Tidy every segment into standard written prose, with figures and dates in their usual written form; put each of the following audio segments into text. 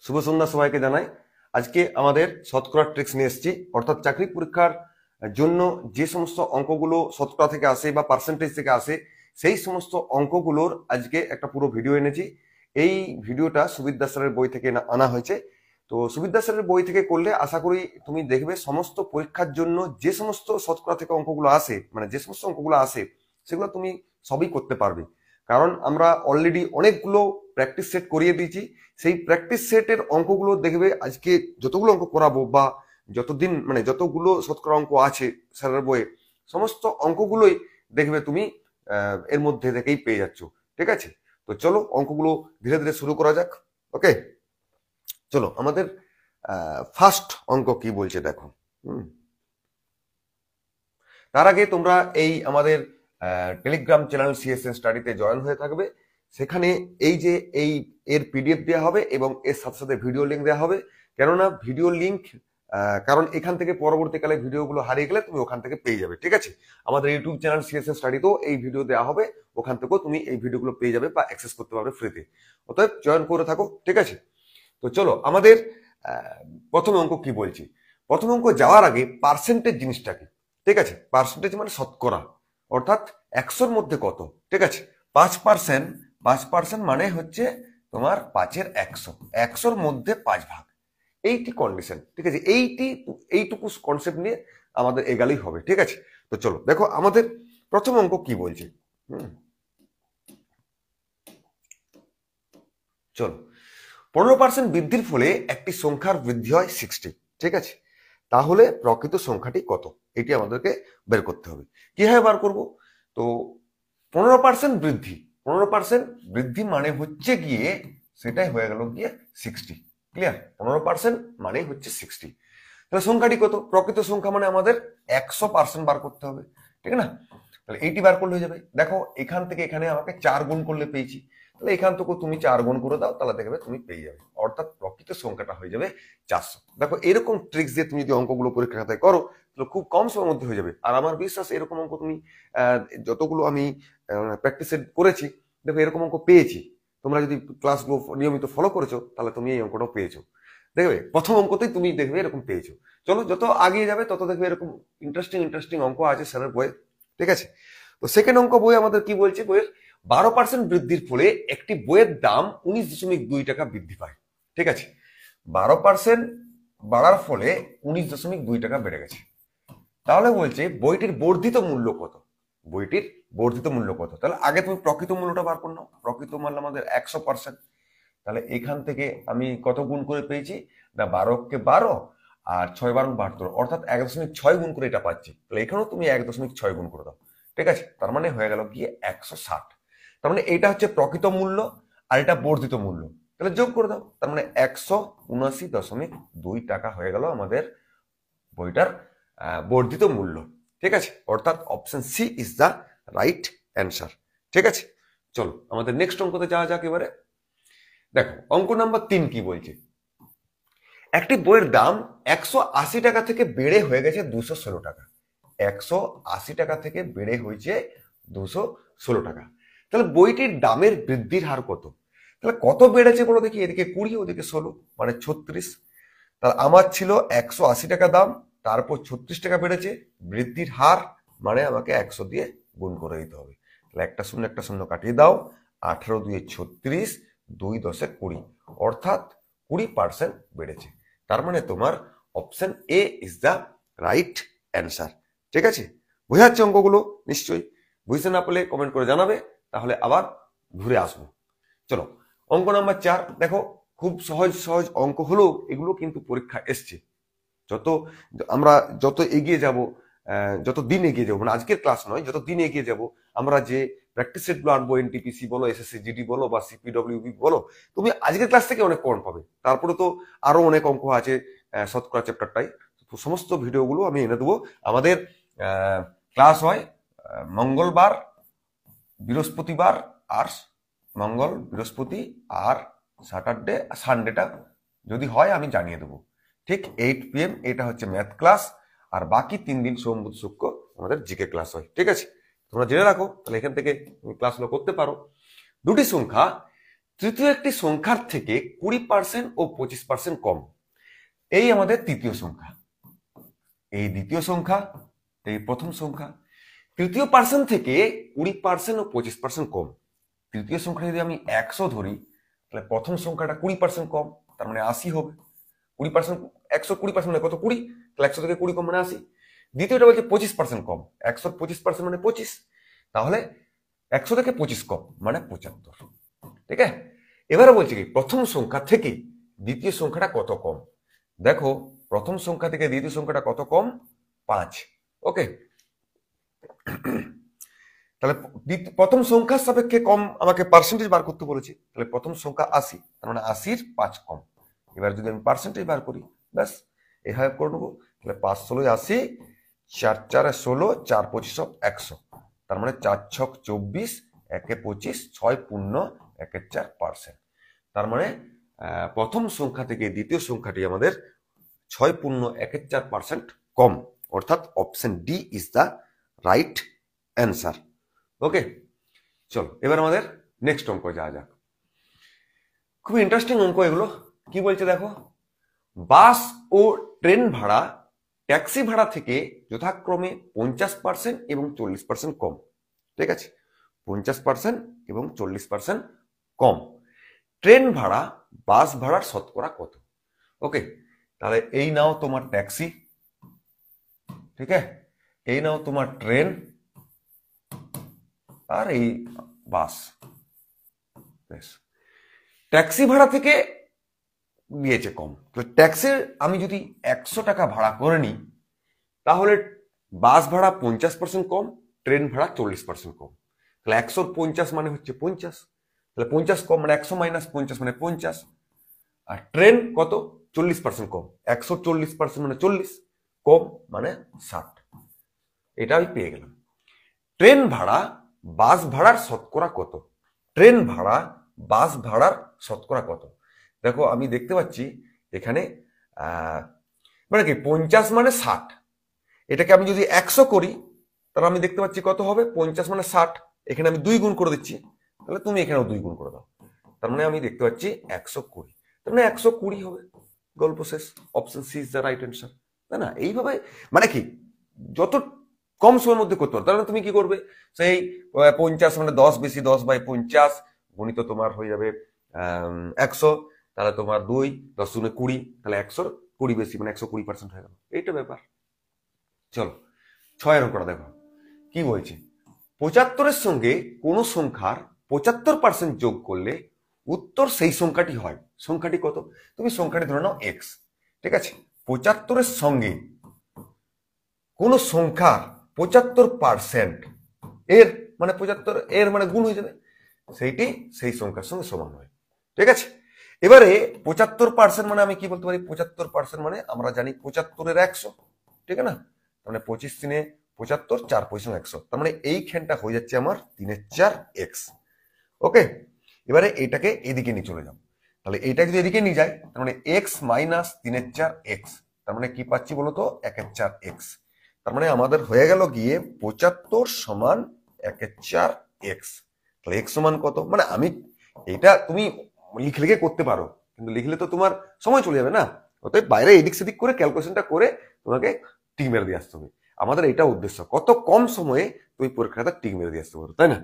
শুভ সন্ধ্যা সবাইকে জানাই। আজকে আমাদের শতকরা ট্রিক্স নিয়ে এসেছি, অর্থাৎ চাকরি পরীক্ষার জন্য যে সমস্ত অঙ্কগুলো শতকরা থেকে আসে বা পার্সেন্টেজ থেকে আসে সেই সমস্ত অঙ্কগুলোর আজকে একটা পুরো ভিডিও এনেছি। এই ভিডিওটা সুবিদ দাস স্যারের বই থেকে আনা হয়েছে। তো সুবিদ দাস স্যারের বই থেকে করলে আশা করি তুমি দেখবে সমস্ত পরীক্ষার জন্য যে সমস্ত শতকরা থেকে অঙ্কগুলো আসে, মানে যে সমস্ত অঙ্কগুলো আসে সেগুলো তুমি সবই করতে পারবে। কারণ আমরা অলরেডি অনেকগুলো প্র্যাকটিস সেট করিয়ে দিয়েছি। সেই প্র্যাকটিস সেটের অঙ্কগুলো দেখবে আজকে যতগুলো অঙ্ক করাবো বা যতদিন মানে যতগুলো শতকরা অঙ্ক আছে স্যারের বইয়ে, সমস্ত অঙ্কগুলোই দেখবে তুমি এর মধ্যে থেকেই পেয়ে যাচ্ছ। ঠিক আছে, তো চলো অঙ্কগুলো ধীরে ধীরে শুরু করা যাক। ওকে, চলো আমাদের ফার্স্ট অঙ্ক কি বলছে দেখো। তার আগে তোমরা এই আমাদের টেলিগ্রাম চ্যানেল সিএসএন স্টাডিতে জয়েন হয়ে থাকবে। সেখানে এই যে এর পিডিএফ দেওয়া হবে এবং এর সাথে সাথে ভিডিও লিঙ্ক দেওয়া হবে। কেননা ভিডিও লিঙ্ক, কারণ এখান থেকে পরবর্তীকালে ভিডিওগুলো হারিয়ে গেলে তুমি ওখান থেকে পেয়ে যাবে। ঠিক আছে, আমাদের ইউটিউব চ্যানেল সিএসএন স্টাডিতেও এই ভিডিও দেওয়া হবে, ওখান থেকেও তুমি এই ভিডিওগুলো পেয়ে যাবে বা অ্যাক্সেস করতে পারবে ফ্রিতে। অতএব জয়েন করে থাকো। ঠিক আছে, তো চলো আমাদের প্রথম অঙ্ক কি বলছি। প্রথম অঙ্ক যাওয়ার আগে পার্সেন্টেজ জিনিসটা কি। ঠিক আছে, পার্সেন্টেজ মানে শতকরা, অর্থাৎ 100-র মধ্যে কত। ঠিক আছে, 5%, 5% মানে হচ্ছে তোমার 5-এর 100, 100-র মধ্যে 5 ভাগ, এইটি কন্ডিশন। ঠিক আছে, এইটুকু কনসেপ্ট নিয়ে আমাদের এগালেই হবে। ঠিক আছে, তো চলো দেখো আমাদের প্রথম অঙ্ক কি বলছে। চলো, 15% বৃদ্ধির ফলে একটি সংখ্যার বৃদ্ধি হয় 60। ঠিক আছে, তাহলে প্রকৃত সংখ্যাটি কত, এটি আমাদেরকে বের করতে হবে। কিভাবে বার করব? তো 15% বৃদ্ধি, 15% বৃদ্ধি মানে হচ্ছে গিয়ে সেটাই হয়ে গেল গিয়ে 60। ক্লিয়ার? 15% মানে হচ্ছে 60। তাহলে সংখ্যাটি কত? প্রকৃত সংখ্যা মানে আমাদের 100% বার করতে হবে। ঠিক না? তাহলে এইটি বার করলে হয়ে যাবে। দেখো এখান থেকে এখানে আমাকে 4 গুণ করলে পেয়েছি, তাহলে এখান থেকে তুমি 4 গুণ করে দাও, তাহলে দেখবে তুমি পেয়ে যাবে, অর্থাৎ প্রকৃত সংখ্যাটা হয়ে যাবে 400। দেখো এরকম ট্রিক্স দিয়ে তুমি যদি অঙ্কগুলো পরীক্ষা খাতায় করো তাহলে খুব কম সময়ের মধ্যে হয়ে যাবে। আর আমার বিশ্বাস এরকম অঙ্ক তুমি যতগুলো আমি প্র্যাকটিস করেছি, দেখো এরকম অঙ্ক পেয়েছি। তোমরা যদি ক্লাসগুলো নিয়মিত ফলো করেছো তাহলে তুমি এই অঙ্কটাও পেয়েছো। দেখবে প্রথম অঙ্কতেই তুমি দেখবে এরকম পেয়েছো। চলো যত আগিয়ে যাবে তত দেখবে এরকম ইন্টারেস্টিং অঙ্ক আছে স্যারের বইয়ে। ঠিক আছে, তো সেকেন্ড অঙ্ক বই আমাদের কি বলছে, বইয়ের 12% বৃদ্ধির ফলে একটি বইয়ের দাম 19.2 টাকা বৃদ্ধি পায়। ঠিক আছে, 12% বাড়ার ফলে 19.2 টাকা বেড়ে গেছে। তাহলে বলছে বইটির বর্ধিত মূল্য কত। বইটির বর্ধিত মূল্য কত? তাহলে আগে তুমি প্রকৃত মূল্যটা বার করে নাও। প্রকৃত মূল্য আমাদের 100%। তাহলে এখান থেকে আমি কত গুণ করে পেয়েছি না, 12কে 12 আর 6 12 72, অর্থাৎ 1.6 গুণ করে এটা পাচ্ছি। তাহলে এখানেও তুমি 1.6 গুণ করে দাও। ঠিক আছে, তার মানে হয়ে গেল গিয়ে 160। তার মানে এটা হচ্ছে প্রকৃত মূল্য আর এটা বর্ধিত মূল্য। তাহলে যোগ করে দাও, তার মানে 179.2 টাকা হয়ে গেল আমাদের বইটার বর্ধিত মূল্য। ঠিক আছে, অর্থাৎ option C is the right answer. ঠিক আছে, চলো আমাদের নেক্সট অঙ্কতে যাওয়া যাক এবারে। দেখো অঙ্ক নাম্বার 3 কি বলছে। একটি বইয়ের দাম 180 টাকা থেকে বেড়ে হয়ে গেছে 216 টাকা। 180 টাকা থেকে বেড়ে হয়েছে 216 টাকা। তাহলে বইটির দামের বৃদ্ধির হার কত? তাহলে কত বেড়েছে বলো দেখি। এদিকে 20, ওদিকে 16, মানে 36। তাহলে আমার ছিল 180 টাকা দাম, তারপর 36 টাকা বেড়েছে। বৃদ্ধির হার মানে আমাকে 100 দিয়ে গুণ করে দিতে হবে। তাহলে একটা শূন্য কাটিয়ে দাও। 18 2 36, 2 10 20, অর্থাৎ 20% বেড়েছে। তার মানে তোমার option A is the right answer. ঠিক আছে, বোঝা যাচ্ছে অঙ্কগুলো? নিশ্চয়ই। বুঝতে না পারলে কমেন্ট করে জানাবে, তাহলে আবার ঘুরে আসবো। চলো অঙ্ক নাম্বার 4 দেখো। খুব সহজ অঙ্ক হলেও এগুলো কিন্তু পরীক্ষা এসছে। আমরা যত এগিয়ে যাব, যত দিন এগিয়ে যাবো, মানে আজকের ক্লাস নয়, যত দিন এগিয়ে যাব আমরা যে প্র্যাকটিস সেটগুলো আনবো, এনটিপিসি বলো, এসএসসি জিডি বলো বা সিপিডব্লিউবি বলো, তুমি আজকের ক্লাস থেকে অনেক কমন পাবে। তারপরে তো আরো অনেক অঙ্ক আছে শতকরা চ্যাপ্টারটাই। সমস্ত ভিডিওগুলো আমি এনে দেবো। আমাদের ক্লাস হয় মঙ্গলবার, বৃহস্পতিবার আর মঙ্গল বৃহস্পতি আর স্যাটারডে, সানডেটা যদি হয় আমি জানিয়ে দেবো। ঠিক 8 PM এটা হচ্ছে ম্যাথ ক্লাস, আর বাকি 3 দিন সোম বুধ শুক্র আমাদের জিকে ক্লাস হয়। ঠিক আছে, তোমরা জেনে রাখো, তাহলে এখান থেকে ক্লাসগুলো করতে পারো। দুটি সংখ্যা তৃতীয় একটি সংখ্যার থেকে 20% ও 25% কম। এই আমাদের তৃতীয় সংখ্যা, এই দ্বিতীয় সংখ্যা, এই প্রথম সংখ্যা। তৃতীয় পার্সেন্ট থেকে 20% ও 25% কম। তৃতীয় সংখ্যা যদি আমি 100 ধরি, তাহলে প্রথম সংখ্যাটা 20% কম, তার মানে 80 হবে। 20%, 100 20% মানে কত? 20, তাহলে 100 থেকে 20 কম মানে 80। দ্বিতীয়টা বলছে 25% কম, 100 25% মানে 25, তাহলে 100 থেকে 25 কম মানে 75। ঠিক আছে, এবারে বলছে কি প্রথম সংখ্যা থেকে দ্বিতীয় সংখ্যাটা কত কম। দেখো প্রথম সংখ্যা থেকে দ্বিতীয় সংখ্যাটা কত কম? 5। ওকে, তাহলে প্রথম সংখ্যার সাপেক্ষে কম, আমাকে পার্সেন্টেজ বার করতে বলেছে, তাহলে প্রথম সংখ্যা 80, তার মানে 80-র 5 কম। এবার যদি আমি পার্সেন্টেজ বার করি, ব্যাস এভাবে করে নেবো। তাহলে 5 ষোলো 80, 4 4 16, 4 25 100, তার মানে 4 6 24, 1 25, 6 পূর্ণ 1 4%। তার মানে প্রথম সংখ্যা থেকে দ্বিতীয় সংখ্যাটি আমাদের 6 পূর্ণ 1 4% কম, অর্থাৎ option D is the right answer. Okay, চলো এবার আমাদের নেক্সট অঙ্ক যাওয়া যাক। খুব ইন্টারেস্টিং অঙ্ক এগুলো। কি বলছে দেখো, বাস ও ট্রেন ভাড়া ট্যাক্সি ভাড়া থেকে যথাক্রমে 50% এবং 40% কম। ঠিক আছে, 50% এবং 40% কম। ট্রেন ভাড়া বাস ভাড়ার শতকরা কত? ওকে, তাহলে এই নাও তোমার ট্যাক্সি, ঠিক আছে, এই নাও তোমার ট্রেন, আর এই বাস। ট্যাক্সি ভাড়া থেকে দিয়েছে কম, তো ট্যাক্সির আমি যদি 100 টাকা ভাড়া করে নিই, তাহলে বাস ভাড়া 50% কম, ট্রেন ভাড়া 40% কম। তাহলে 150 মানে হচ্ছে 50, তাহলে 50 কম মানে 100 মাইনাস 50 মানে 50। আর ট্রেন কত? 40% কম, 140% মানে 40, কম মানে 60। এটা আমি পেয়ে গেলাম। ট্রেন ভাড়া বাস ভাড়ার শতকরা কত? ট্রেন ভাড়া বাস ভাড়ার শতকরা কত? দেখো আমি দেখতে পাচ্ছি এখানে মানে কি 50 মানে 60, এটাকে আমি যদি 100 করি, তাহলে আমি দেখতে পাচ্ছি কত হবে? 50 মানে 60, এখানে আমি 2 গুণ করে দিচ্ছি, তাহলে তুমি এখানেও 2 গুণ করে দাও, তার মানে আমি দেখতে পাচ্ছি 120, তার মানে 120 হবে। গল্প শেষ, option C is the right answer. তাই না? এইভাবে মানে কি যত কম সময়ের মধ্যে করতে পারো, তাহলে তুমি কি করবে, সেই 50 মানে 10 বেশি 10/50 গণিত তোমার হয়ে যাবে 100, তাহলে তোমার 2 10 গুণে 20, তাহলে 120 বেশি মানে 120% হয়ে গেল। এইটা ব্যাপার। চলো 6 অঙ্কটা দেখো কি বলছে, 75-এর সঙ্গে কোন সংখ্যার 75% যোগ করলে উত্তর সেই সংখ্যাটি হয়। সংখ্যাটি কত? তুমি সংখ্যাটি ধরে নাও x, ঠিক আছে। 75-এর সঙ্গে কোন সংখ্যার 75% এর মানে 75 এর মানে গুণ হয়ে যাবে, সেইটি সেই সংখ্যার সঙ্গে সমান হয়। ঠিক আছে, এবারে 75% মানে আমি কি বলতে পারি? 75% মানে আমরা জানি 75-এর 100, ঠিক না? মানে 25 3 75, 4 5 100, তার মানে এইখানটা হয়ে যাচ্ছে আমার 3 4 x। ওকে, এবারে এটাকে এদিকে নিয়ে চলে যাও, তাহলে এটা যদি এদিকে নিয়ে যাই, তার মানে x মাইনাস 3 4 x, তার মানে কি পাচ্ছি বলতো? 1 4 x। তার মানে আমাদের হয়ে গেল গিয়ে 75 সমান 1 4 x। তাহলে x সমান কত? মানে আমি এটা তুমি লিখে লিখে করতে পারো, কিন্তু লিখলে তো তোমার সময় চলে যাবে না, অতএব বাইরে এদিক সেদিক করে ক্যালকুলেশনটা করে তোমাকে টিক মেরে দিয়ে আসতে হবে। আমাদের এটা উদ্দেশ্য, কত কম সময়ে তুমি পরীক্ষাটা টিক মেরে দিয়ে আসতে পারো, তাই না?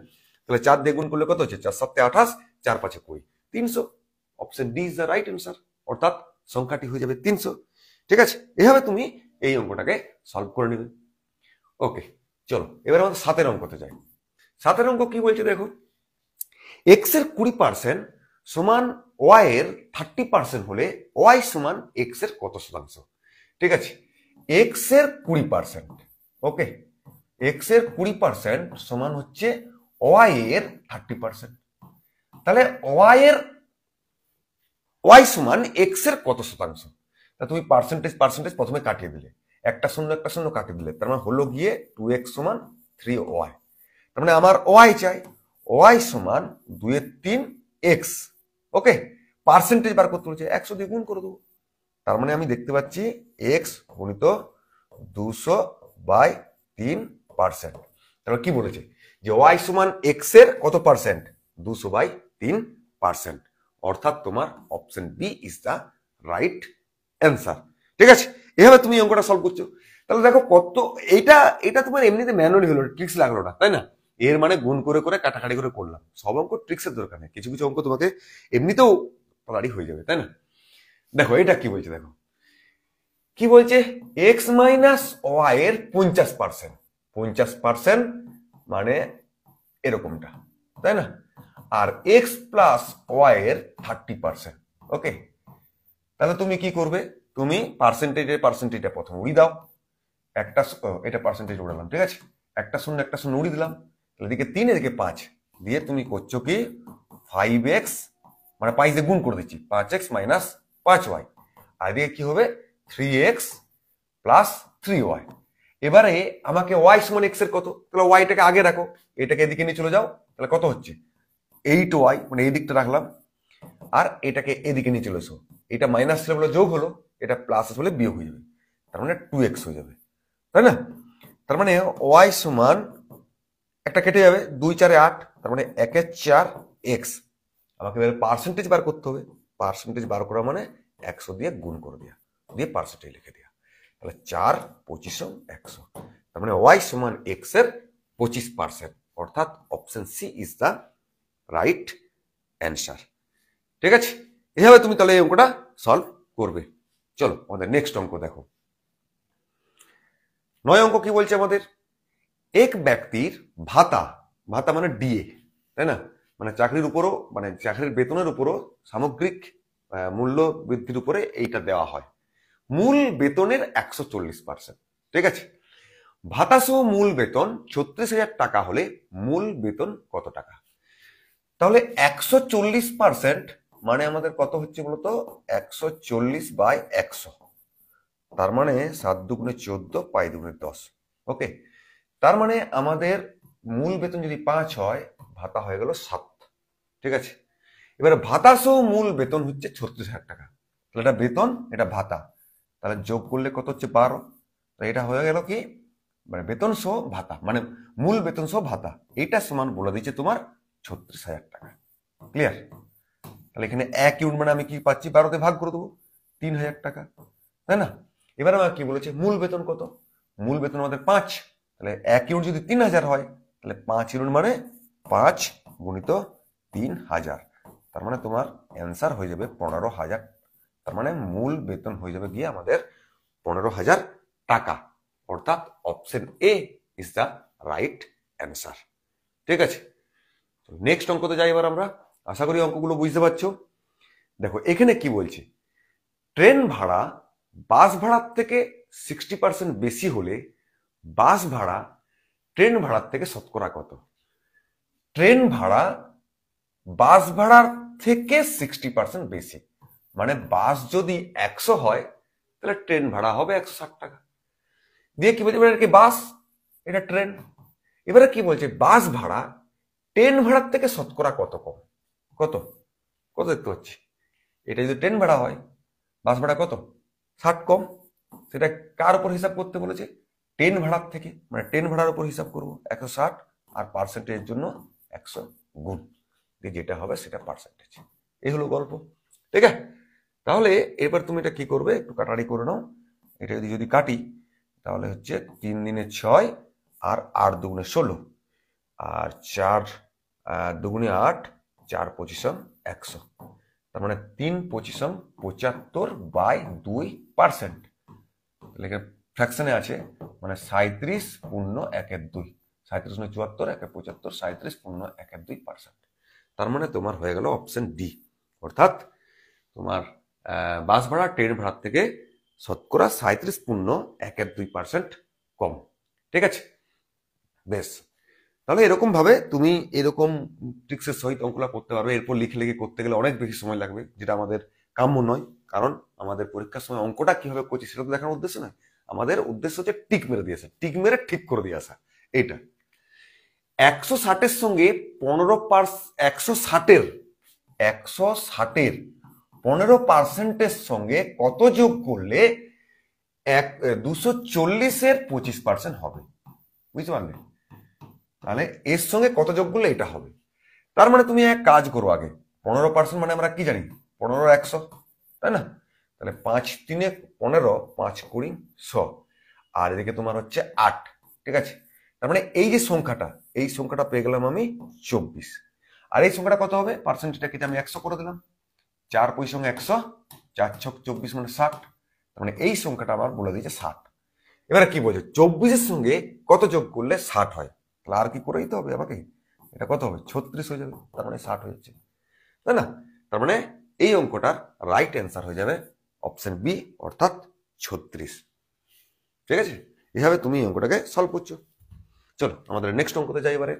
তাহলে 4 দিয়ে গুণ করলে কত হচ্ছে? 4 7 28, 4 5 20, 300। Option D is the right answer, অর্থাৎ সংখ্যাটি হয়ে যাবে 300। ঠিক আছে, এভাবে তুমি এই অঙ্কটাকে সলভ করে নেবে। ওকে, চলো এবার আমাদের 7-এর অঙ্কতে যাই। 7-এর অঙ্ক কি বলছে দেখো, x এর 20% সমান y এর 30% হলে y সমান x এর কত শতাংশ? ঠিক আছে, x এর 20%, ওকে, x এর 20% সমান হচ্ছে y এর 30%, তাহলে y সমান x এর কত শতাংশ? তা তুমি পার্সেন্টেজ প্রথমে কাটিয়ে দিলে, একটা শূন্য কাটিয়ে দিলে, তার মানে হলো গিয়ে 2x সমান 3y। তার মানে আমার y চাই, y সমান 2 এর 3 x। ওকে, পার্সেন্টেজ বার করতে বলছে, 100 দিয়ে গুণ করে দেবো, তার মানে আমি দেখতে পাচ্ছি x গুণিত 200/3%। তাহলে কি বলেছে যে y সমান x এর কত পার্সেন্ট? 200/3%। 25%, অর্থাৎ তোমার option B is the right answer. ঠিক আছে, এভাবে তুমি অঙ্কটা সলভ করছো। তাহলে দেখো কত, এটা এটা তোমার এমনিতে ম্যানুয়ালি হলো, ট্রিক্স লাগলো না, তাই না? এর মানে গুণ করে করে কাটাকাটি করে করলাম। সব অঙ্ক ট্রিক্সের দরকার নেই, কিছু কিছু অঙ্ক তোমাকে এমনিতেও তাড়াতাড়ি হয়ে যাবে, তাই না? দেখো এটা কি বলছে, দেখো কি বলছে, এক্স মাইনাস ওয়াই এর 50%, 50% মানে এরকমটা, তাই না? আর এক্স প্লাস ওয়াই এর 30%। ওকে, তাহলে তুমি কি করবে, তুমি পার্সেন্টেজটা প্রথম উড়ি দাও, একটা এটা পার্সেন্টেজ উড়ালাম, ঠিক আছে, একটা শূন্য উড়ি দিলাম, এদিকে 3 এদিকে 5 দিয়ে তুমি করছো কি 5x, মানে 5 দিয়ে গুণ করে দিচ্ছি, 5x মাইনাস 5y, আর এদিকে কি হবে 3x প্লাস 3y। এবারে আমাকে y সমান x এর কত, তাহলে yটাকে আগে রাখো, এটাকে এদিকে নিয়ে চলে যাও, তাহলে কত হচ্ছে 8y, মানে এই দিকটা রাখলাম, আর এটাকে এদিকে নিয়ে চলে এসো, এটা মাইনাস ছিল বলে যোগ হলো, এটা প্লাস বলে বিয়োগ হয়ে যাবে, তার মানে 2x হয়ে যাবে, তাই না? তার মানে y সমান একটা কেটে যাবে, 2 4 8, তার মানে 1 এর 4 x। আমাকে এবার পার্সেন্টেজ বার করতে হবে, পার্সেন্টেজ বার করা মানে 100 দিয়ে গুণ করে দেওয়া, দিয়ে পার্সেন্টেজ লিখে দেওয়া, তাহলে 4 25 100, তার মানে y সমান x এর 25%, অর্থাৎ option C is the right answer. ঠিক আছে, এভাবে তুমি তাহলে এই অঙ্কটা সলভ করবে। চলো আমাদের নেক্সট অঙ্ক দেখো। 9 অঙ্ক কি বলছে আমাদের, এক ব্যক্তির ভাতা, ভাতা মানে ডিএ, তাই না, মানে চাকরির উপরও, মানে চাকরির বেতনের উপরও সামগ্রিক মূল্য বৃদ্ধির উপরে এইটা দেওয়া হয়, মূল বেতনের 140%। ঠিক আছে, ভাতা সহ মূল বেতন 36,000 টাকা হলে মূল বেতন কত টাকা? তাহলে 140% মানে আমাদের কত হচ্ছে বলতো, 140/100, তার মানে 7 দুগুণে 14, 5 দুগুণে 10। ওকে, তার মানে আমাদের মূল বেতন যদি 5 হয়, ভাতা হয়ে গেল 7। ঠিক আছে, এবারে ভাতা সহ মূল বেতন হচ্ছে 36,000 টাকা, তাহলে এটা বেতন, এটা ভাতা, তাহলে যোগ করলে কত হচ্ছে 12, তাহলে এটা হয়ে গেল কি, মানে বেতন সহ ভাতা, মানে মূল বেতন সহ ভাতা, এইটা সমান বলে দিচ্ছে তোমার 36,000 টাকা। ক্লিয়ার? তাহলে এখানে 1 ইউনিট মানে আমি কি পাচ্ছি, 12 ভাগ করে দেবো, 3,000 টাকা, তাই না? এবার আমার কি বলেছে, মূল বেতন কত, মূল বেতন আমাদের 5, তাহলে 1 ইউনিট যদি 3,000 হয়, তাহলে 5 ইউনিট মানে 5 গুণিত 3,000, তার মানে তোমার অ্যান্সার হয়ে যাবে 15,000, তার মানে মূল বেতন হয়ে যাবে গিয়ে আমাদের 15,000 টাকা, অর্থাৎ option A is the right answer. ঠিক আছে, নেক্সট অঙ্কতে যাই এবার আমরা, আশা করি অঙ্কগুলো বুঝতে পারছো। দেখো এখানে কি বলছে, ট্রেন ভাড়া বাস ভাড়ার থেকে 60% বেশি হলে বাস ভাড়া ট্রেন ভাড়ার থেকে শতকরা কত? ট্রেন ভাড়া বাস ভাড়ার থেকে 60% বেশি, মানে বাস যদি 100 হয়, তাহলে ট্রেন ভাড়া হবে 160 টাকা। দিয়ে কি বলছে, এটা কি বাস, এটা ট্রেন। এবারে কি বলছে, বাস ভাড়া ট্রেন ভাড়ার থেকে শতকরা কত কম, কত কত দেখতে পাচ্ছি, এটা যদি ট্রেন ভাড়া হয়, বাস ভাড়া কত 60 কম, সেটা কার উপর হিসাব করতে বলেছে, ট্রেন ভাড়ার থেকে, মানে ট্রেন ভাড়ার উপর হিসাব করবো 160, আর পার্সেন্টেজের জন্য 100 গুণ দিয়ে যেটা হবে সেটা পার্সেন্টেজ। এই হলো গল্প। ঠিক আছে, তাহলে এবার তুমি এটা কি করবে, একটু কাটারি করে নাও, এটা যদি কাটি তাহলে হচ্ছে 3 দিনে 6, আর 8 দুগুণে 16, আর 4 দুগুণে 8, 4 25 100, তার মানে 3 25 75/2%। তাহলে এখানে ফ্র্যাকশনে আছে, মানে 37 পূর্ণ 1/2, 37 74, 1/75, 37 পূর্ণ 1/2%। তার মানে তোমার হয়ে গেল অপশন ডি, অর্থাৎ তোমার বাস ভাড়া ট্রেন ভাড়ার থেকে শতকরা 37 পূর্ণ 1/2% কম। ঠিক আছে, বেশ, তাহলে এরকম ভাবে তুমি এরকম ট্রিক্সের সহিত অঙ্কগুলো করতে পারবে। এরপর লিখে লিখে করতে গেলে অনেক বেশি সময় লাগবে, যেটা আমাদের কাম্য নয়, কারণ আমাদের পরীক্ষার সময় অঙ্কটা কিভাবে করছি সেটা তো দেখানোর উদ্দেশ্য নয়, আমাদের উদ্দেশ্য হচ্ছে টিক মেরে দিয়েছে, টিক মেরে ঠিক করে দিয়ে আসা। এইটা 160-এর সঙ্গে 160-এর 15%-এর সঙ্গে কত যোগ করলে 240-এর 25% হবে, বুঝতে পারলে? তাহলে এর সঙ্গে কত যোগ করলে এটা হবে। তার মানে তুমি এক কাজ করো, আগে 15% মানে আমরা কি জানি, 15 100, তাই না? তাহলে 5 3 15, 5 20 100, আর এদিকে তোমার হচ্ছে 8, ঠিক আছে? তার মানে এই যে সংখ্যাটা, এই সংখ্যাটা পেয়ে গেলাম আমি 24। আর এই সংখ্যাটা কত হবে, পার্সেন্টেজটা কেটে আমি 100 করে দিলাম, 4 পয়সা সঙ্গে 100, 4 ছক 24 মানে 60। তার মানে এই সংখ্যাটা আবার বলে দিয়েছে 60। এবারে কি বলছে, 24-এর সঙ্গে কত যোগ করলে 60 হয়, তাহলে আর কি করে দিতে হবে আমাকে, এটা কত হবে, 36 হয়ে যাবে, তার মানে 60 হয়ে যাচ্ছে, তাই না? তার মানে এই অঙ্কটার রাইট অ্যান্সার হয়ে যাবে অপশন বি, অর্থাৎ 36। ঠিক আছে, এভাবে তুমি এই অঙ্কটাকে সলভ করছো। চলো আমাদের নেক্সট অঙ্কতে যাই এবারে।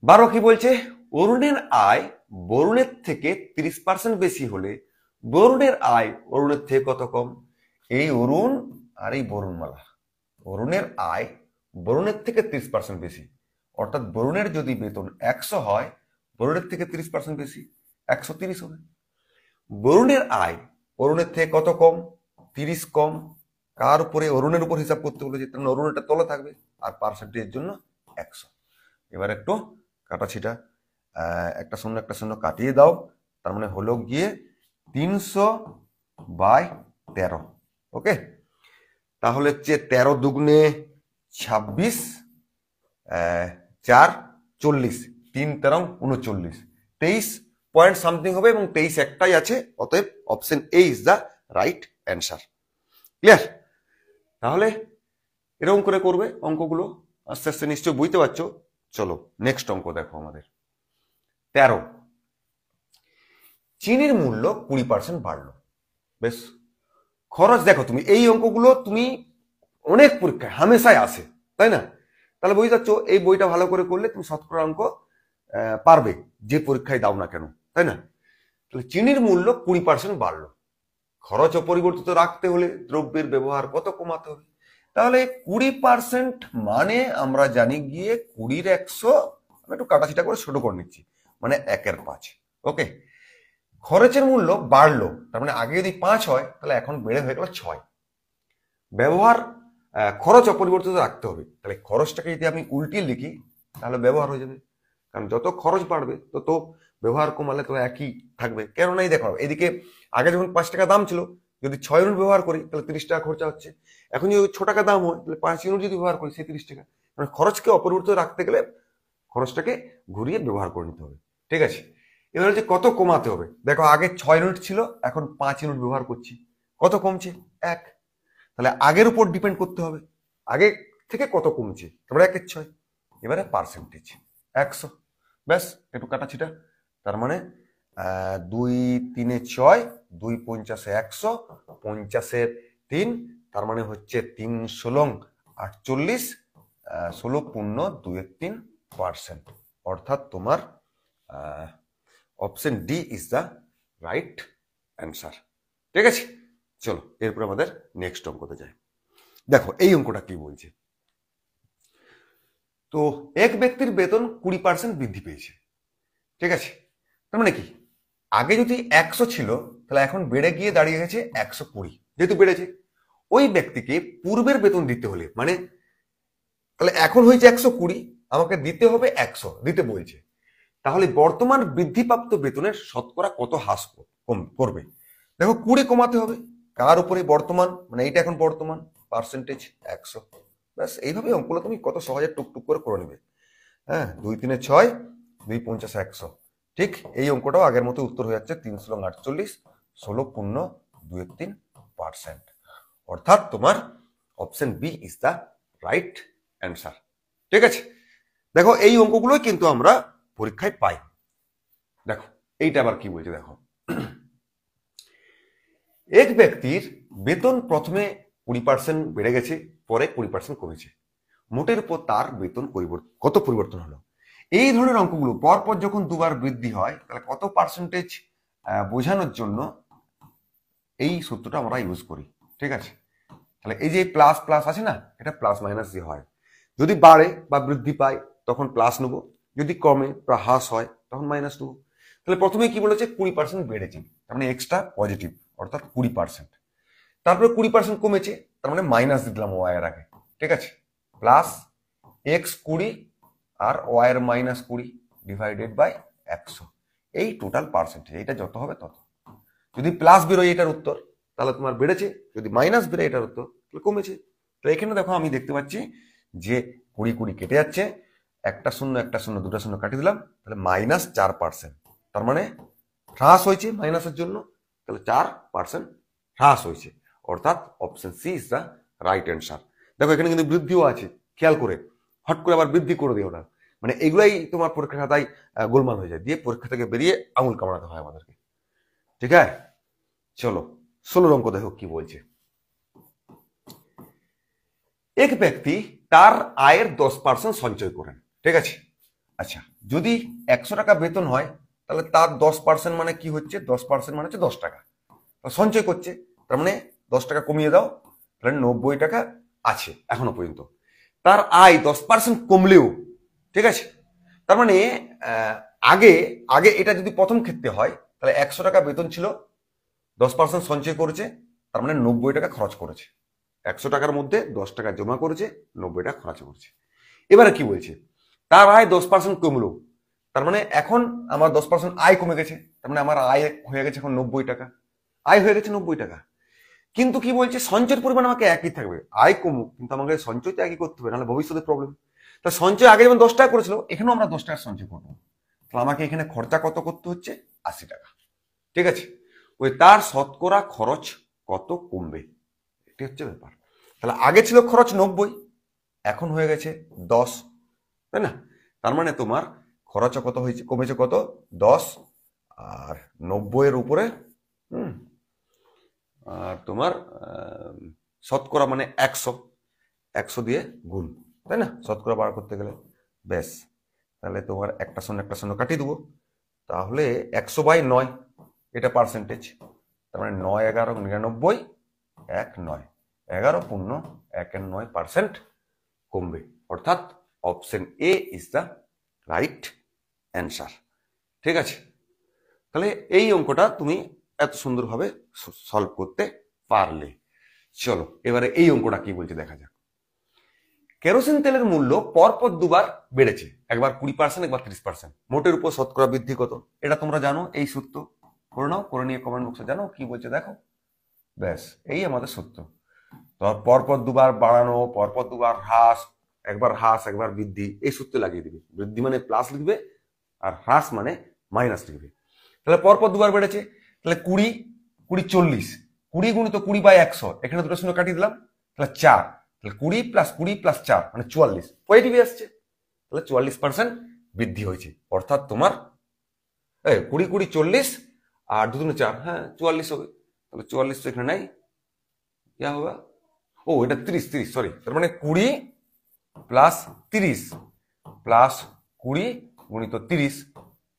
12 কি বলছে, অরুণের আয় বরুণের থেকে 30% বেশি হলে বরুণের আয় অরুণের থেকে কত কম? এই অরুণ আর এই বরুণমালা, অরুণের আয় বরুণের থেকে 30% বেশি, অর্থাৎ বরুণের যদি বেতন 100 হয়, বরুণের থেকে 30% বেশি, 130 হবে। বরুণের আয় অরুণের থেকে কত কম, 30 কম। কার উপরে, অরুণের উপর হিসাব করতে বলেছে, তার মানে অরুণেরটা তলে থাকবে, আর পার্সেন্টেজের জন্য 100। এবার একটু কাটাছিটা, একটা শূন্য কাটিয়ে দাও, তার মানে হলো গিয়ে 300/13। ওকে, তাহলে হচ্ছে 13 দুগুণে 26, 4 40, 3 13 39, 23 পয়েন্ট সামথিং হবে, এবং 23 একটাই আছে, অতএব option A is the right answer. Clear? তাহলে এরকম করে করবে অঙ্কগুলো, আস্তে আস্তে নিশ্চয় বুঝতে পারছো। চলো নেক্সট অঙ্ক দেখো আমাদের 13। চিনির মূল্য 20% বাড়লো। বেশ, খরচ দেখো তুমি, এই অঙ্কগুলো তুমি অনেক পরীক্ষায় হামেশাই আসে, তাই না? তাহলে বুঝতে পারছো, এই বইটা ভালো করে করলে তুমি শতকরা অঙ্ক পারবে, যে পরীক্ষায় দাও না কেন, তাই না? তাহলে চিনির মূল্য 20% বাড়লো, খরচ অপরিবর্তিত রাখতে হলে দ্রব্যের ব্যবহার কত কমাতে হবে? তাহলে 20% মানে আমরা জানি গিয়ে 20-র 100, আমি একটু কাটাছিটা করে ছোট করে নিচ্ছি, মানে 1/5। ওকে, খরচের মূল্য বাড়লো, তার মানে আগে যদি 5 হয়, তাহলে এখন বেড়ে হয়ে গেল 6। ব্যবহার, খরচ অপরিবর্তিত রাখতে হবে, তাহলে খরচটাকে যদি আমি উল্টিয়ে লিখি, তাহলে ব্যবহার হয়ে যাবে, কারণ যত খরচ বাড়বে তত ব্যবহার কমালে তো একই থাকবে। কেননা এই দেখো, এদিকে আগে যখন 5 টাকা দাম ছিল, যদি 6 ইউনিট ব্যবহার করি তাহলে 30 টাকা খরচা হচ্ছে। এখন যদি 6 টাকা দাম হয়, তাহলে 5 ইউনিট যদি ব্যবহার করি, সেই 30 টাকা। মানে খরচকে অপরিবর্তিত রাখতে গেলে খরচটাকে ঘুরিয়ে ব্যবহার করে নিতে হবে। ঠিক আছে, এবার হচ্ছে কত কমাতে হবে। দেখো আগে 6 ইউনিট ছিল, এখন 5 ইউনিট ব্যবহার করছি, কত কমছে, 1। তাহলে আগের উপর ডিপেন্ড করতে হবে, আগে থেকে কত কমছে, তারপরে 1/6, এবারে পার্সেন্টেজ 100। ব্যাস, একটু কাটাছিটা, তার মানে 2 3 6, 2 50 100, 50-এর 3, তার মানে হচ্ছে 3 16 48, 16 পূর্ণ 2 3%, অর্থাৎ তোমার option D is the right answer. ঠিক আছে, চলো এরপর আমাদের নেক্সট অঙ্কতে যাই। দেখো এই অঙ্কটা কি বলছে, তো এক ব্যক্তির বেতন 20% বৃদ্ধি পেয়েছে। ঠিক আছে, তার মানে কি, আগে যদি 100 ছিল, তাহলে এখন বেড়ে গিয়ে দাঁড়িয়ে গেছে 120। যেহেতু বেড়েছে, ওই ব্যক্তিকে পূর্বের বেতন দিতে হলে, মানে তাহলে এখন হয়েছে 120, আমাকে দিতে হবে 100 দিতে বলছে, তাহলে বর্তমান বৃদ্ধিপ্রাপ্ত বেতনের শতকরা কত হ্রাস করবে? দেখো 20 কমাতে হবে, কার উপরে, বর্তমান, মানে এইটা এখন বর্তমান, পার্সেন্টেজ 100। ব্যাস, এইভাবে অঙ্কগুলো তুমি কত সহজে টুকটুক করে নিবে। হ্যাঁ, 2 3 6, 2 50 100, ঠিক এই অঙ্কটাও আগের মতো উত্তর হয়ে যাচ্ছে 3 16 48, 16 পূর্ণ 2 3%, অর্থাৎ তোমার option B is the right answer. ঠিক আছে, দেখো এই অঙ্কগুলোই কিন্তু আমরা পরীক্ষায় পাই। দেখো এইটা আবার কি বলছে, দেখো এক ব্যক্তির বেতন প্রথমে 20% বেড়ে গেছে, পরে 20% কমেছে, মোটের উপর তার বেতন কত পরিবর্তন হলো? এই ধরনের অঙ্কগুলো পরপর যখন দুবার বৃদ্ধি হয়, তাহলে কত পার্সেন্টেজ বোঝানোর জন্য এই সূত্রটা আমরা ইউজ করি। ঠিক আছে, তাহলে এই যে প্লাস প্লাস আছে না, এটা প্লাস মাইনাস দিয়ে হয়, যদি বাড়ে বা বৃদ্ধি পায় তখন প্লাস নেবো, যদি কমে বা হ্রাস হয় তখন মাইনাস নেবো। তাহলে প্রথমে কি বলেছে, 20% বেড়েছে, তার মানে এক্সট্রা পজিটিভ, অর্থাৎ 20%। তারপরে 20% কমেছে, তার মানে মাইনাস দিলাম ওয়াই এর আগে। ঠিক আছে, প্লাস x 20 আর ওয়াই এর -20 ডিভাইডেড বাই 100, এই টোটাল পার্সেন্টেজ। এইটা যত হবে তত। যদি প্লাস বেরোয় এটার উত্তর তাহলে তোমার বেড়েছে, যদি মাইনাস বেরোয় এটার উত্তর তাহলে কমেছে। তো এখানে দেখো আমি দেখতে পাচ্ছি যে 20 কেটে যাচ্ছে, একটা শূন্য দুটা শূন্য কাটিয়ে দিলাম, তাহলে -4%। তার মানে হ্রাস হয়েছে মাইনাসের জন্য, তাহলে 4% হ্রাস হয়েছে, অর্থাৎ option C is the right answer. দেখো এখানে কিন্তু বৃদ্ধিও আছে, খেয়াল করে, হট করে আবার বৃদ্ধি করে দিও না, মানে এগুলাই তোমার পরীক্ষা খাতায় গোলমাল হয়ে যায়, দিয়ে পরীক্ষা থেকে বেরিয়ে আঙুল কামড়াতে হয় আমাদেরকে। ঠিক আছে, চলো 16 অঙ্ক দেখো কি বলছে। এক ব্যক্তি তার আয়ের 10% সঞ্চয় করেন, ঠিক আছে। আচ্ছা, যদি 100 টাকা বেতন হয় তাহলে তার 10% মানে কি হচ্ছে, 10% মানে হচ্ছে 10 টাকা সঞ্চয় করছে, তার মানে 10 টাকা কমিয়ে দাও, তাহলে 90 টাকা আছে এখনো পর্যন্ত। তার আয় 10% কমলেও, ঠিক আছে, তার মানে আগে আগে এটা যদি প্রথম ক্ষেত্রে হয় তাহলে 100 টাকা বেতন ছিল, 10% সঞ্চয় করেছে, তার মানে 90 টাকা খরচ করেছে। 100 টাকার মধ্যে 10 টাকা জমা করেছে, 90 টাকা খরচ করেছে। এবারে কি বলছে, তার আয় 10% কমলো, তার মানে এখন আমার 10% আয় কমে গেছে, তার মানে আমার আয় হয়ে গেছে এখন 90 টাকা, আয় হয়ে গেছে 90 টাকা। কিন্তু কি বলছে, সঞ্চয়ের পরিমাণ আমাকে একই থাকবে, আয় কমুক কিন্তু আমাকে সঞ্চয় তো একই করতে হবে, নাহলে ভবিষ্যতে প্রবলেম। তা সঞ্চয় আগে যেমন 10 টাকা করেছিল, এখানেও আমরা 10 টাকা সঞ্চয় করবো, তাহলে আমাকে এখানে খরচা কত করতে হচ্ছে, 80 টাকা। ঠিক আছে, ওই তার শতকরা খরচ কত কমবে, এটি হচ্ছে ব্যাপার। তাহলে আগে ছিল খরচ 90, এখন হয়ে গেছে 10, তাই না? তার মানে তোমার খরচ কত হয়েছে, কমেছে কত, 10, আর 90 এর উপরে আর তোমার শতকরা মানে 100 দিয়ে গুণ, তাই না, শতকরা বার করতে গেলে। বেশ, তাহলে তোমার একটা শূন্য কাটিয়ে দেবো, তাহলে 100/9 এটা পার্সেন্টেজ, তার মানে 9, 11, 99, 1, 9, 11.19% কমবে, অর্থাৎ option A is the right answer. ঠিক আছে, তাহলে এই অঙ্কটা তুমি এত সুন্দরভাবে সলভ করতে পারলে। চলো এবারে এই অঙ্কটা কি বলছে দেখা যাক। কেরোসিন তেলের মূল্য পরপর দুবার বেড়েছে, একবার 20%, একবার 30%, মোটের উপর শতকরা বৃদ্ধি কত, এটা তোমরা জানো, এই সূত্র করে নাও, করে নিয়ে কমেন্ট বক্সে জানো কি বলছে দেখো। ব্যাস, এই আমাদের সূত্র। তো পরপর দুবার বাড়ানো, পরপর দুবার হ্রাস, একবার হ্রাস একবার বৃদ্ধি, এই সূত্রে লাগিয়ে দিবে। বৃদ্ধি মানে প্লাস লিখবে, আর হ্রাস মানে মাইনাস লিখবে। তাহলে পরপর দুবার বেড়েছে, তাহলে 20, 20, 40, 20 গুণিত 20/100, এখানে দুটো শূন্য কাটিয়ে দিলাম, তাহলে 4, তাহলে 20 + 20 + 4 মানে 44, পজিটিভ আসছে, তাহলে 44% বৃদ্ধি হয়েছে, অর্থাৎ তোমার 20, 20, 40 আর 2 × 4, হ্যাঁ 44 হবে, তাহলে 44 তো এখানে নাই, क्या होगा, ও এটা 30, সরি, তার মানে 20 + 30 + 20 গুণিত 30,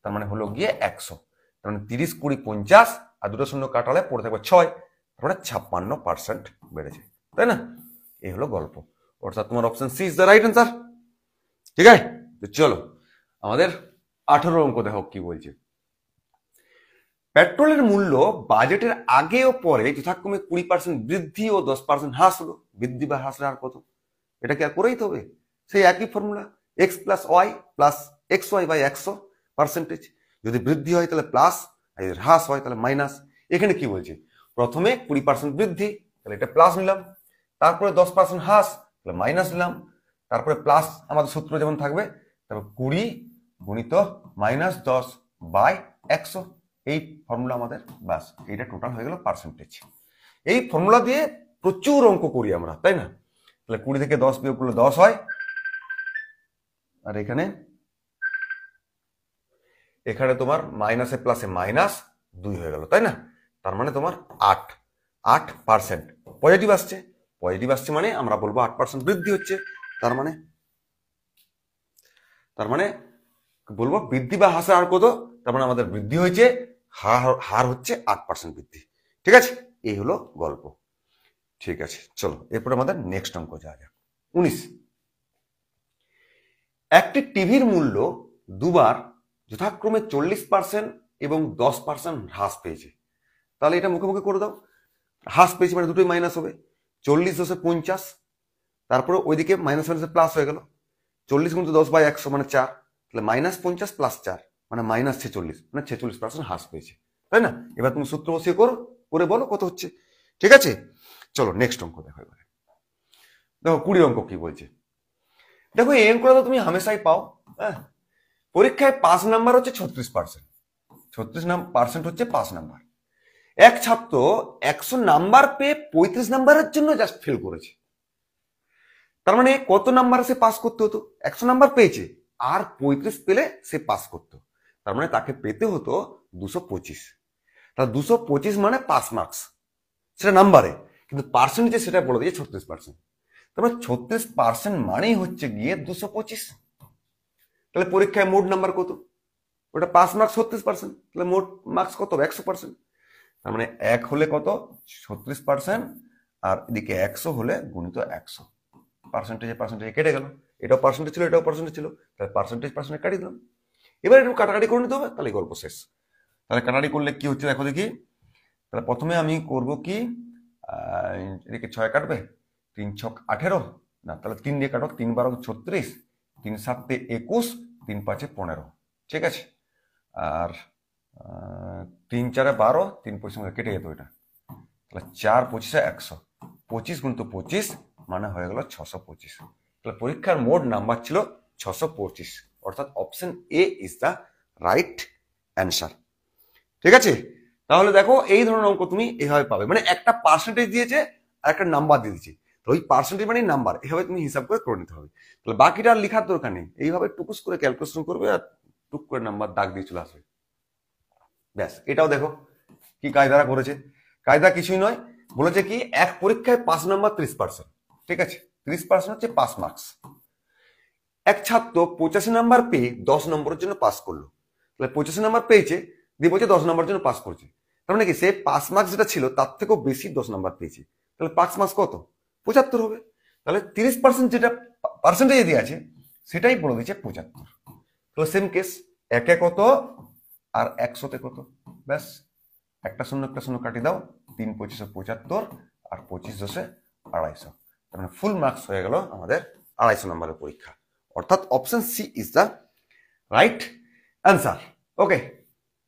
তার মানে হলো গিয়ে 100, তার মানে 30, 20, 50 আর দুটো শূন্য কাটালে পড়ে থাকবে 6, তার মানে 56% বেড়েছে, তাই না? এই হলো গল্প, অর্থাৎ তোমার option C is the right answer. ঠিক আছে, তো চলো আমাদের 18 অঙ্ক দেখো কি বলছে। পেট্রোলের মূল্য বাজেটের আগে ও পরে যথাক্রমে 20% বৃদ্ধি ও 10% হ্রাস হলো, বৃদ্ধি বা হ্রাসের হার কত, এটা কি আর করেই তো হবে, সেই একই ফর্মুলা, x + y + xy/100%, যদি বৃদ্ধি হয় তাহলে প্লাস, আর যদি হ্রাস হয় তাহলে মাইনাস। এখানে কি বলছে, প্রথমে 20% বৃদ্ধি, তাহলে এটা প্লাস নিলাম, তারপরে 10% হ্রাস, তাহলে মাইনাস নিলাম, তারপরে প্লাস আমাদের সূত্র যেমন থাকবে, তারপর 20 গুণিত -10/100, এই ফর্মুলা আমাদের, বাস এইটা টোটাল হয়ে গেল পার্সেন্টেজ। এই ফর্মুলা দিয়ে প্রচুর অঙ্ক করি আমরা, তাই না? তাহলে 20 থেকে 10 বিয়োগ করলে 10 হয়, আর এখানে তোমার মাইনাসে প্লাসে -2 হয়ে গেল, তাই না? তার মানে তোমার 8% পজিটিভ আসছে, মানে আমরা বলবো 8% বৃদ্ধি হচ্ছে, তার মানে বলবো বৃদ্ধি বা হ্রাসের হার কত, তার মানে আমাদের বৃদ্ধি হয়েছে, হার হচ্ছে 8% বৃদ্ধি। ঠিক আছে, এই হলো গল্প। ঠিক আছে, চলো এরপরে আমাদের নেক্সট অঙ্ক যাওয়া যাক। 19, একটি টিভির মূল্য দুবার যথাক্রমে 40% এবং 10% হ্রাস পেয়েছে, তাহলে এটা মুখে মুখে করে দাও, হ্রাস পেয়েছে মানে দুটোই মাইনাস হবে, 40 × 50, তারপরে ওইদিকে মাইনাস মাইনাসে প্লাস হয়ে গেল, 40 × 10/100 মানে 4, তাহলে -50 + 4 মানে -46, মানে 46% হ্রাস পেয়েছে, তাই না? এবার তুমি সূত্র বসিয়ে করে বলো কত হচ্ছে। ঠিক আছে, চলো নেক্সট অঙ্ক দেখো। এবারে দেখো 20 অঙ্ক কি বলছে। দেখো এই অঙ্কটা তো তুমি হামেশাই পাও। হ্যাঁ, পরীক্ষায় 5 নাম্বার হচ্ছে 36%। 36% হচ্ছে 5 নাম্বার। এক ছাত্র 100 নাম্বার পেয়ে 35 নাম্বারের জন্য জাস্ট ফেল করেছে। তার মানে কত নাম্বার সে পাস করতে হতো? 100 নাম্বার পেয়েছে, আর 35 পেলে সে পাস করতো। তার মানে তাকে পেতে হতো 225। তাহলে 225 মানে পাস মার্কস, সেটা নাম্বারে, কিন্তু পার্সেন্টেজে সেটা বলে দিয়েছে 36%। তার মানে 36% মানেই হচ্ছে গিয়ে 225। তাহলে পরীক্ষায় মোট নাম্বার কত? ওটা পাস মার্কস 36%, তাহলে মোট মার্কস কত? 100%। তার মানে 1 হলে কত? 36%, আর এদিকে 100 হলে গুণিত 100। পার্সেন্টেজে কেটে গেল, এটাও পার্সেন্টেজ ছিল, এটাও পার্সেন্টেজ ছিল, তাহলে পার্সেন্টেজ কাটিয়ে দিলাম। এবার একটু কাটাকাটি করে নিতে হবে, তাহলে গল্প শেষ। তাহলে কাটাকাটি করলে কি হচ্ছে দেখো দেখি। তাহলে প্রথমে আমি করব কি, এদিকে 6 কাটবে, 3 ছক 18, না তাহলে 3 দিয়ে কাটো, 3 12 36, 3 7 21, 3 5 15। ঠিক আছে, আর 3 4 12, 3 25 কেটে যেত এটা, তাহলে 4 25 100, 25 × 25 মানে হয়ে গেল 625। তাহলে পরীক্ষার মোট নাম্বার ছিল 625, অর্থাৎ option A is the right answer. ঠিক আছে, তাহলে দেখো এই ধরনের অঙ্ক তুমি এইভাবে পাবে, মানে একটা পার্সেন্টেজ দিয়েছে আর একটা নাম্বার দিয়ে দিয়েছে, তো ওই পার্সেন্টেজ মানে নাম্বার, এইভাবে তুমি হিসাব করে নিতে হবে। তাহলে বাকিটা আর লেখার দরকার নেই, এইভাবে টুকুস করে ক্যালকুলেশন করবে আর টুক করে নাম্বার দাগ দিয়ে চলে আসবে, ব্যাস। এটাও দেখো কি কায়দারা করেছে। কায়দা কিছুই নয়, বলেছে কি এক পরীক্ষায় 5 নাম্বার 30%। ঠিক আছে, 30% হচ্ছে 5 মার্কস। এক ছাত্র 85 নাম্বার পেয়ে 10 নম্বরের জন্য পাস করলো। তাহলে 85 নাম্বার পেয়েছে, দিয়ে বলছে 10 নম্বরের জন্য পাস করছে। তার মানে কি সে 5 মার্কস যেটা ছিল তার থেকেও বেশি 10 নাম্বার পেয়েছে। তাহলে 5 মার্কস কত? 75 হবে। তাহলে 30% যেটা পার্সেন্টেজে দিয়ে আছে সেটাই বলে দিয়েছে 75। তাহলে সেম কেস, একে কত আর 100তে কত, ব্যাস একটা শূন্য কাটিয়ে দাও, 3 25 75, আর 25 10 250। তার মানে ফুল মার্কস হয়ে গেল আমাদের 250 নম্বরের পরীক্ষা, অর্থাৎ option C is the right answer. Okay,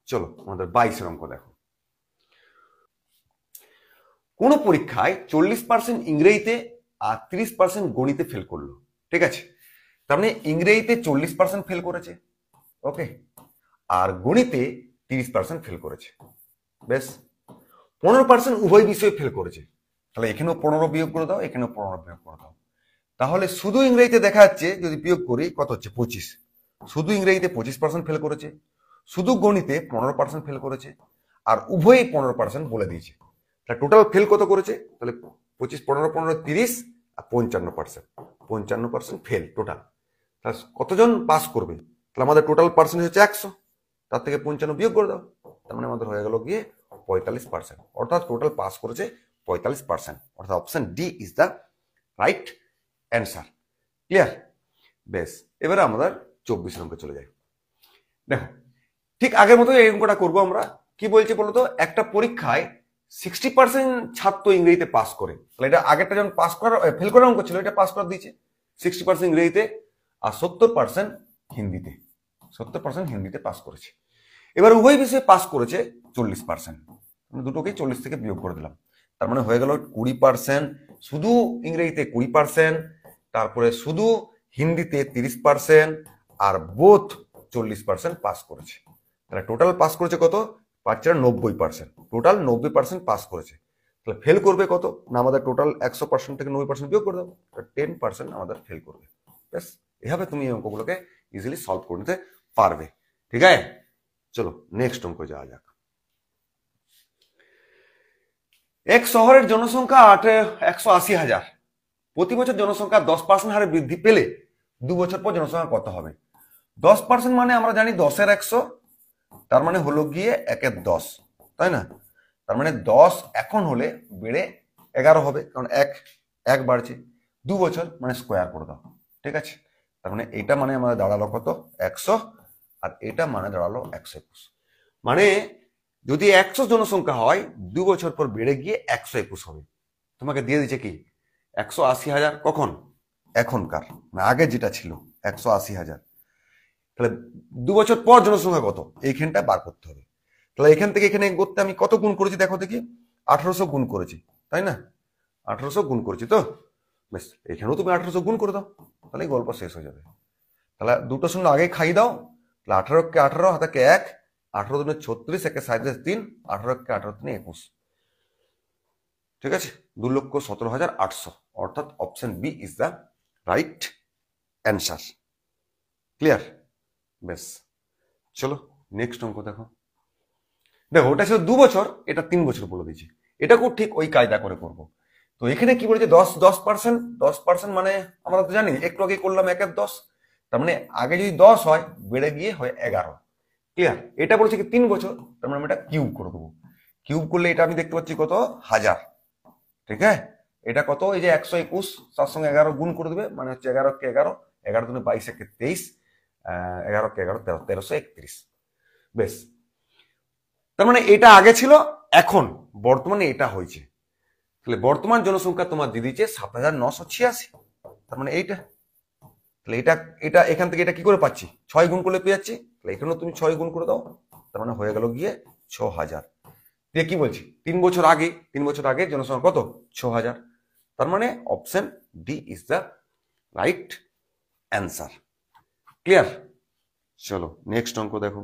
চলো আমাদের 22 অঙ্ক দেখো। কোন পরীক্ষায় 40% ইংরেজিতে আর 30% গণিতে ফেল করলো। ঠিক আছে, তার মানে ইংরেজিতে 40% ফেল করেছে, ওকে, আর গণিতে 30% ফেল করেছে, বেশ। 15% উভয় বিষয়ে ফেল করেছে, তাহলে এখানেও 15 বিয়োগ করে দাও, এখানেও 15 বিয়োগ করে দাও। তাহলে শুধু ইংরেজিতে দেখা যাচ্ছে যদি বিয়োগ করি কত হচ্ছে 25। শুধু ইংরেজিতে 25% ফেল করেছে, শুধু গণিতে 15% ফেল করেছে, আর উভয়ই 15% বলে দিয়েছে। তাহলে টোটাল ফেল কত করেছে? তাহলে 25 15 15 30 আর 55%, 55% ফেল টোটাল। তাহলে কতজন পাস করবে? তাহলে আমাদের টোটাল পার্সেন্টেজ হচ্ছে 100, তার থেকে 55 বিয়োগ করে দাও, তার মানে আমাদের হয়ে গেল গিয়ে 45%, অর্থাৎ টোটাল পাস করেছে 45%, অর্থাৎ option D is the right answer. Clear? বেশ, এবারে আমাদের 24 অঙ্কে চলে যাই। দেখো ঠিক আগের মতো এই অঙ্কটা করবো আমরা। কি বলছে বলতো, একটা পরীক্ষায় 60% ছাত্র ইংরেজিতে পাস করে, তাহলে এটা আগেরটা যেমন পাস করার ফেল করার অঙ্ক ছিল, এটা পাস করার দিয়েছে 60% ইংরেজিতে আর 70% হিন্দিতে, 70% হিন্দিতে পাস করেছে। এবার উভয় বিষয়ে পাস করেছে 40%, দুটোকেই 40 থেকে বিয়োগ করে দিলাম, তার মানে হয়ে গেল 20%। শুধু ইংরেজিতে 20%, তারপরে শুধু হিন্দিতে 30%, আর বোথ 40% পাস করেছে। তাহলে টোটাল পাস করেছে কত? 90%, টোটাল 90% পাস করেছে। তাহলে ফেল করবে কত না, আমাদের টোটাল 100% থেকে 90% বিয়োগ করে দাও, 10% আমাদের ফেল করবে। ব্যাস, এভাবে তুমি এই অঙ্কগুলোকে ইজিলি সলভ করে নিতে পারবে। ঠিক আছে, চলো নেক্সট অঙ্ক যাওয়া যাক। এক শহরের জনসংখ্যা 180,000, প্রতি বছর জনসংখ্যা 10% হারে বৃদ্ধি পেলে 2 বছর পর জনসংখ্যা কত হবে? 10% মানে আমরা জানি 10 এর 100, তার মানে হলো গিয়ে 1 এর 10, তাই না? তার মানে 10 এখন হলে বেড়ে 11 হবে, কারণ এক বাড়ছে। 2 বছর মানে স্কোয়ার করে দাও। ঠিক আছে, তার মানে এটা মানে আমাদের দাঁড়ালো কত? 100, আর এটা মানে দাঁড়ালো 121। মানে যদি 100 জনসংখ্যা হয় 2 বছর পর বেড়ে গিয়ে 121 হবে। তোমাকে দিয়ে দিচ্ছে কি 180,000, কখন? এখনকার, না আগে যেটা ছিল 180,000। তাহলে 2 বছর পর জনসংখ্যা কত এইখানটা বার করতে হবে। তাহলে এখান থেকে এখানে করতে আমি কত গুণ করেছি দেখো দেখি, 1800 গুণ করেছি, তাই না? 1800 গুণ করেছি তো, বেশ এখানেও তুমি 1800 গুণ করে দাও, তাহলে গল্প শেষ হয়ে যাবে। তাহলে দুটো শূন্য আগে খাই দাও, তাহলে 18 কে 18 হাতে 1, 18 দুনে 36, একে 37 3, 18 কে 18 3 21, ঠিক আছে? 2,17,800, অর্থাৎ option B is the right answer. Clear? বেশ, চলো নেক্সট অঙ্ক দেখো। দেখো ওটা ছিল 2 বছর, এটা 3 বছর বলে দিয়েছি, এটাকেও ঠিক ওই কায়দা করে করব। তো এখানে কি বলেছে 10%, 10% মানে আমরা তো জানি একটু আগে করলাম 1 এর 10, তার মানে আগে যদি 10 হয় বেড়ে গিয়ে হয় 11। ক্লিয়ার? এটা বলছে কি 3 বছর, তার মানে আমি এটা কিউব করে দেবো। কিউব করলে এটা আমি দেখতে পাচ্ছি কত, 1000। ঠিক আছে, এটা কত, এই যে 121, তার সঙ্গে 11 গুণ করে দেবে, মানে হচ্ছে 11 কে 11, 11 দুনে 22, একে 23, 11 কে 11 13, 1331। বেশ, তার মানে এটা আগে ছিল, এখন বর্তমানে এটা হয়েছে। তাহলে বর্তমান জনসংখ্যা তোমার দিয়ে দিচ্ছে 7,986, তার মানে এইটা। তাহলে এটা এটা এখান থেকে এটা কি করে পাচ্ছি, 6 গুণ করলে পেয়ে যাচ্ছি। তাহলে এখানেও তুমি 6 গুণ করে দাও, তার মানে হয়ে গেল গিয়ে 6000। দিয়ে কি বলছি 3 বছর আগে, 3 বছর আগে জনসংখ্যা কত, 6000। তার মানে option D is the right answer. Clear? চলো নেক্সট অঙ্ক দেখো।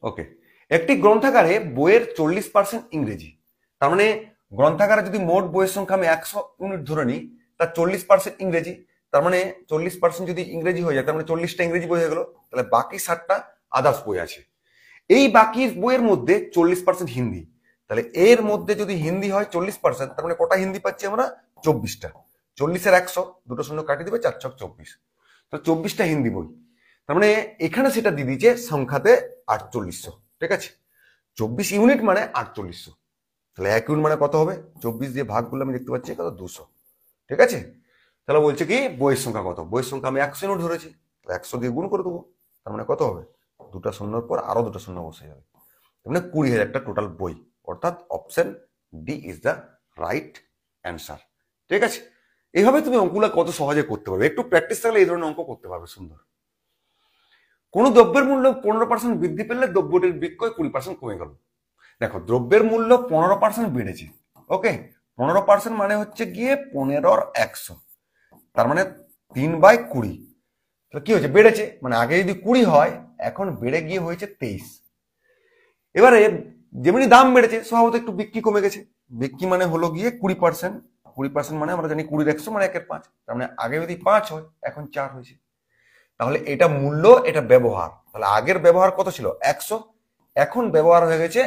ওকে, একটি গ্রন্থাগারে বইয়ের 40% ইংরেজি, তার মানে গ্রন্থাগারে যদি মোট বইয়ের সংখ্যা আমি 100 ইউনিট ধরে নিই, তার 40% ইংরেজি, তার মানে 40% যদি ইংরেজি হয়ে যায়, তার মানে 40টা ইংরেজি বই হয়ে গেল। তাহলে বাকি 60টা আদার্স বই আছে। এই বাকি বইয়ের মধ্যে 40% হিন্দি, তাহলে এর মধ্যে যদি হিন্দি হয় 40%, তার মানে কটা হিন্দি পাচ্ছি আমরা, 24টা। 40-এর 100, দুটো শূন্য কাটিয়ে দিবে, 4 ছক 24, তো 24টা হিন্দি বই। তার মানে এখানে সেটা দিয়ে দিয়েছে সংখ্যাতে 4800। ঠিক আছে, 24 ইউনিট মানে 4800। তাহলে 1 ইউনিট মানে কত হবে, 24 দিয়ে ভাগ করলে আমি দেখতে পাচ্ছি কত, 200। ঠিক আছে, তাহলে বলছে কি বইয়ের সংখ্যা কত, বইয়ের সংখ্যা আমি 100 ইউনিট ধরেছি, তাহলে 100 দিয়ে গুণ করে দেবো, তার মানে কত হবে, দুটা শূন্যর পর আরো দুটো শূন্য বসে যাবে, তার মানে 20,000টা টোটাল বই, অর্থাৎ option D is the right answer. ঠিক আছে, এইভাবে তুমি অঙ্কগুলো কত সহজে করতে পারবে, একটু প্র্যাকটিস থাকলে এই ধরনের অঙ্ক করতে পারবে সুন্দর। কোন দ্রব্যের মূল্য 15% বৃদ্ধি পেলে দ্রব্যটির বিক্রয় 20% কমে গেল। দেখো দ্রব্যের মূল্য 15% বেড়েছে, ওকে, 15% মানে হচ্ছে গিয়ে 15/100, তার মানে 3/20। কি হয়েছে, বেড়েছে, মানে আগে যদি 20 হয় এখন বেড়ে গিয়ে হয়েছে 23। এবারে যেমনি দাম বেড়েছে স্বভাবত একটু বিক্রি কমে গেছে, বিক্রি মানে হলো গিয়ে 20%, 20% মানে আমরা জানি 20/100 মানে 1/5, তার মানে আগে যদি 5 হয় এখন 4 হয়েছে। তাহলে এটা মূল্য, এটা ব্যবহার, তাহলে আগের ব্যবহার কত ছিল 100, এখন ব্যবহার হয়ে গেছে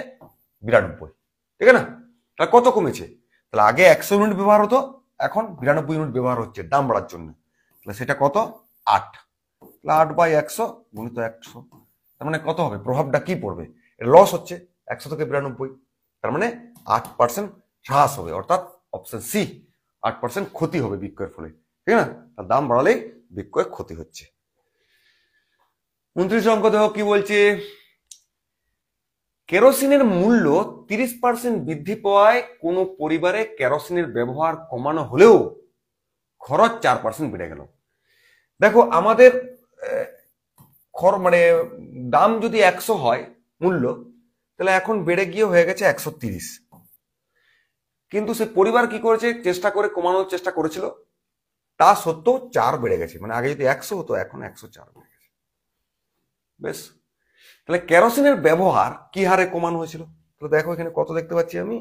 92। ঠিক আছে না, তাহলে কত কমেছে, তাহলে আগে 100 ইউনিট ব্যবহার হতো, এখন 92 ইউনিট ব্যবহার হচ্ছে দাম বাড়ার জন্য। তাহলে সেটা কত, 8, তাহলে 8/100 গুণিত 100, তার মানে কত হবে, প্রভাবটা কি পড়বে, লস হচ্ছে 100 থেকে 92, তার মানে 8% হ্রাস হবে, অর্থাৎ অপশন সি 8% ক্ষতি হবে বিক্রয়ের ফলে। ঠিক না, তার দাম বাড়ালেই বিক্রয় ক্ষতি হচ্ছে। 29 অঙ্ক দেখো কি বলছে, কেরোসিনের মূল্য 30% বৃদ্ধি পাওয়ায় কোনো পরিবারে কেরোসিনের ব্যবহার কমানো হলেও খরচ 4% বেড়ে গেল। দেখো আমাদের মানে দাম যদি 100 হয় মূল্য, তাহলে এখন বেড়ে গিয়ে হয়ে গেছে 130, কিন্তু সে পরিবার কি করেছে, চেষ্টা করে কমানোর চেষ্টা করেছিল, তা সত্ত্বেও 4 বেড়ে গেছে, মানে আগে যদি 100 হতো এখন 104 বেড়ে গেছে। বেশ, তাহলে কেরোসিনের ব্যবহার কি হারে কমানো হয়েছিল, তো দেখো এখানে কত দেখতে পাচ্ছি আমি,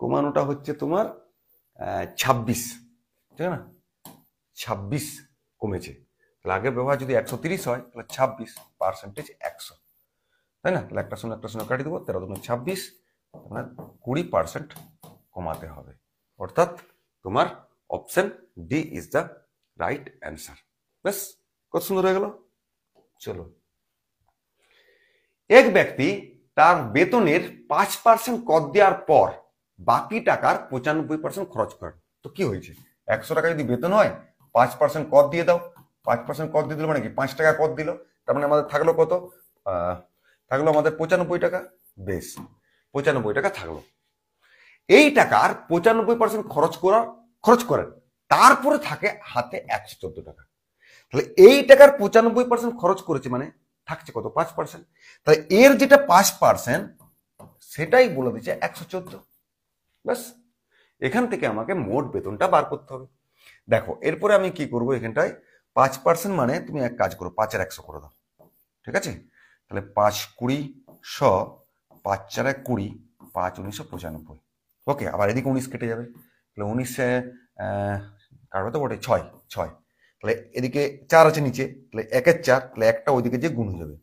কমানোটা হচ্ছে তোমার 26, ঠিক না, 26 কমেছে। তাহলে আগের ব্যবহার যদি 130 হয় তাহলে 26% 100, তাই না, তাহলে একটা শূন্য কাটিয়ে দেবো, 13 দুগুণে 26, তোমার 20% কমাতে হবে, অর্থাৎ তোমার option D is the right answer. বেশ, কত সুন্দর হয়ে গেল। চলো, এক ব্যক্তি তার বেতনের 5% কর দেওয়ার পর বাকি টাকার 95% খরচ করেন। তো কি হয়েছে, 100 টাকা যদি বেতন হয় 5% কর দিয়ে দাও, 5% কর দিয়ে দিল মানে কি 5 টাকা কর দিল, তার মানে আমাদের থাকলো কত, থাকলো আমাদের 95 টাকা। বেশ, 95 টাকা থাকলো, এই টাকার 95% খরচ করেন, তারপরে থাকে হাতে 114 টাকা। তাহলে এই টাকার 95% খরচ করেছে, মানে থাকছে কত? 5%। তাহলে এর যেটা 5% সেটাই বলে দিচ্ছে 114। ব্যাস, এখান থেকে আমাকে মোট বেতনটা বার করতে হবে। দেখো এরপরে আমি কি করব, এখানটায় 5% মানে তুমি এক কাজ করো, 5 আর 100 করে দাও, ঠিক আছে? তাহলে 5 20 100, 5 4 20, 5 1995। ওকে, আবার এদিকে 19 কেটে যাবে, তাহলে 19 কাটবে তো বটে, 6 6। তাহলে এদিকে 4 আছে নিচে, তাহলে 1 এর 4, তাহলে একটা ওইদিকে যে গুণ হয়ে যাবে,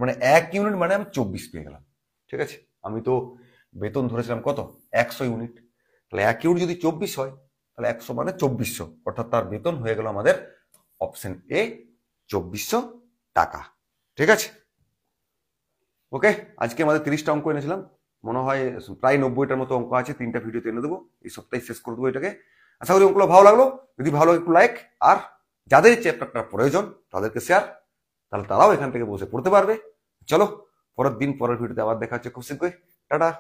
মানে 1 ইউনিট মানে আমি 24 পেয়ে গেলাম। ঠিক আছে, আমি তো বেতন ধরেছিলাম কত? 100 ইউনিট। তাহলে 1 ইউনিট যদি 24 হয়, তাহলে 100 মানে 2400, অর্থাৎ তার বেতন হয়ে গেল আমাদের অপশন এ 2400 টাকা। ঠিক আছে, ওকে। আজকে আমাদের 30টা অঙ্ক এনেছিলাম, মনে হয় প্রায় 90টার মতো অঙ্ক আছে, 3টা ভিডিওতে এনে দেবো, এই সপ্তাহে শেষ করে দেবো এটাকে। আশা করি অঙ্কগুলো ভালো লাগলো। যদি ভালো একটু লাইক, আর যাদের চ্যাপ্টারটা প্রয়োজন তাদেরকে শেয়ার, তাহলে তারাও এখান থেকে বসে পড়তে পারবে। চলো, পরের দিন পরের ভিডিওতে আবার দেখা হচ্ছে খুব শীঘ্রই। টাটা।